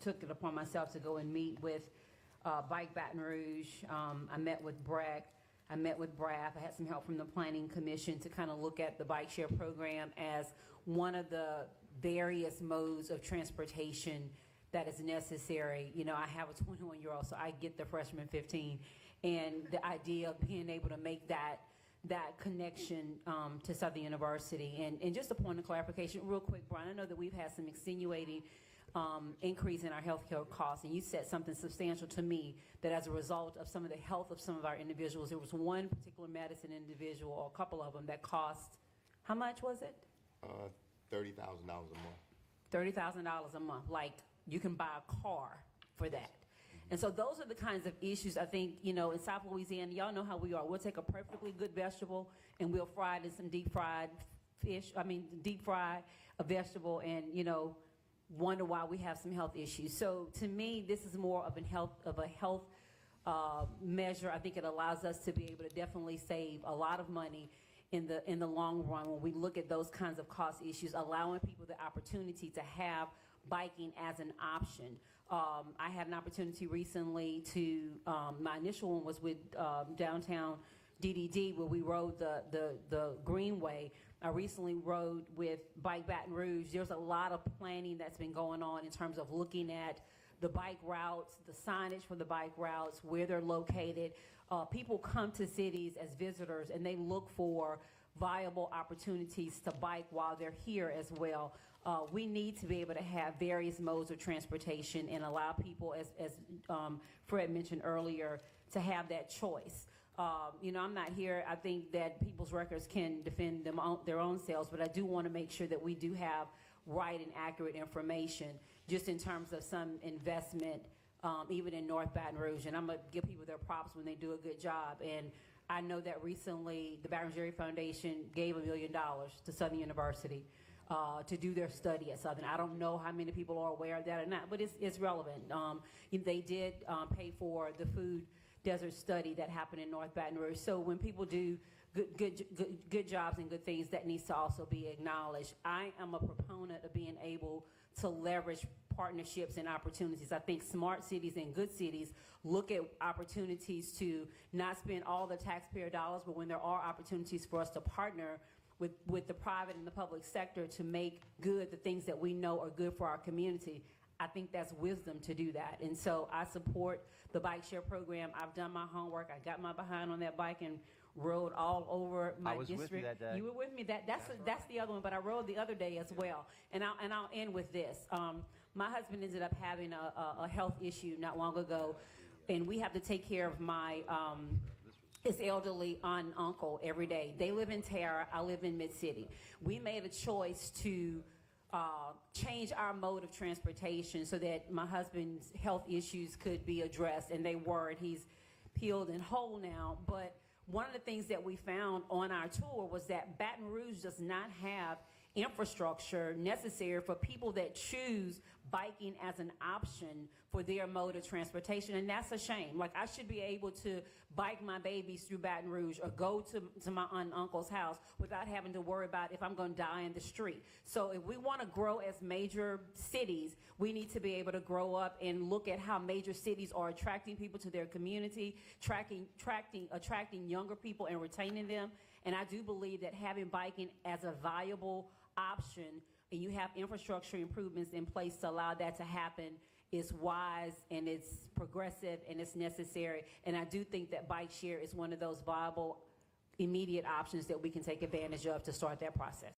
took it upon myself to go and meet with Bike Baton Rouge. I met with BRAC. I met with BRAF. I had some help from the Planning Commission to kind of look at the bike share program as one of the various modes of transportation that is necessary. You know, I have a 21-year-old, so I get the freshman 15, and the idea of being able to make that connection to Southern University. And just a point of clarification, real quick, Brian, I know that we've had some extenuating increase in our healthcare costs, and you said something substantial to me, that as a result of some of the health of some of our individuals, there was one particular medicine individual, or a couple of them, that cost, how much was it? $30,000 a month. $30,000 a month. Like, you can buy a car for that. And so those are the kinds of issues, I think, you know, in South Louisiana, y'all know how we are. We'll take a perfectly good vegetable and we'll fry it in some deep fry a vegetable, and, you know, wonder why we have some health issues. So to me, this is more of a health measure. I think it allows us to be able to definitely save a lot of money in the long run when we look at those kinds of cost issues, allowing people the opportunity to have biking as an option. I had an opportunity recently to, my initial one was with downtown DDD, where we rode the Greenway. I recently rode with Bike Baton Rouge. There's a lot of planning that's been going on in terms of looking at the bike routes, the signage for the bike routes, where they're located. People come to cities as visitors and they look for viable opportunities to bike while they're here as well. We need to be able to have various modes of transportation and allow people, as Fred mentioned earlier, to have that choice. You know, I'm not here, I think that people's records can defend their own selves, but I do want to make sure that we do have right and accurate information, just in terms of some investment, even in North Baton Rouge. And I'm going to give people their props when they do a good job. And I know that recently the Baton Rouge Area Foundation gave $1 million to Southern University to do their study at Southern. I don't know how many people are aware of that or not, but it's relevant. They did pay for the food desert study that happened in North Baton Rouge. So when people do good jobs and good things, that needs to also be acknowledged. I am a proponent of being able to leverage partnerships and opportunities. I think smart cities and good cities look at opportunities to not spend all the taxpayer dollars, but when there are opportunities for us to partner with the private and the public sector to make good the things that we know are good for our community, I think that's wisdom to do that. And so I support the bike share program. I've done my homework. I got my behind on that bike and rode all over my district. With you that day. You were with me. That's the other one, but I rode the other day as well. And I'll end with this. My husband ended up having a health issue not long ago, and we have to take care of my his elderly aunt and uncle every day. They live in Tara. I live in Mid-City. We made a choice to change our mode of transportation so that my husband's health issues could be addressed, and they were, and he's healed and whole now. But one of the things that we found on our tour was that Baton Rouge does not have infrastructure necessary for people that choose biking as an option for their mode of transportation, and that's a shame. Like, I should be able to bike my babies through Baton Rouge or go to my aunt and uncle's house without having to worry about if I'm going to die in the street. So if we want to grow as major cities, we need to be able to grow up and look at how major cities are attracting people to their community, attracting younger people and retaining them. And I do believe that having biking as a viable option, and you have infrastructure improvements in place to allow that to happen, is wise, and it's progressive, and it's necessary. And I do think that bike share is one of those viable, immediate options that we can take advantage of to start that process.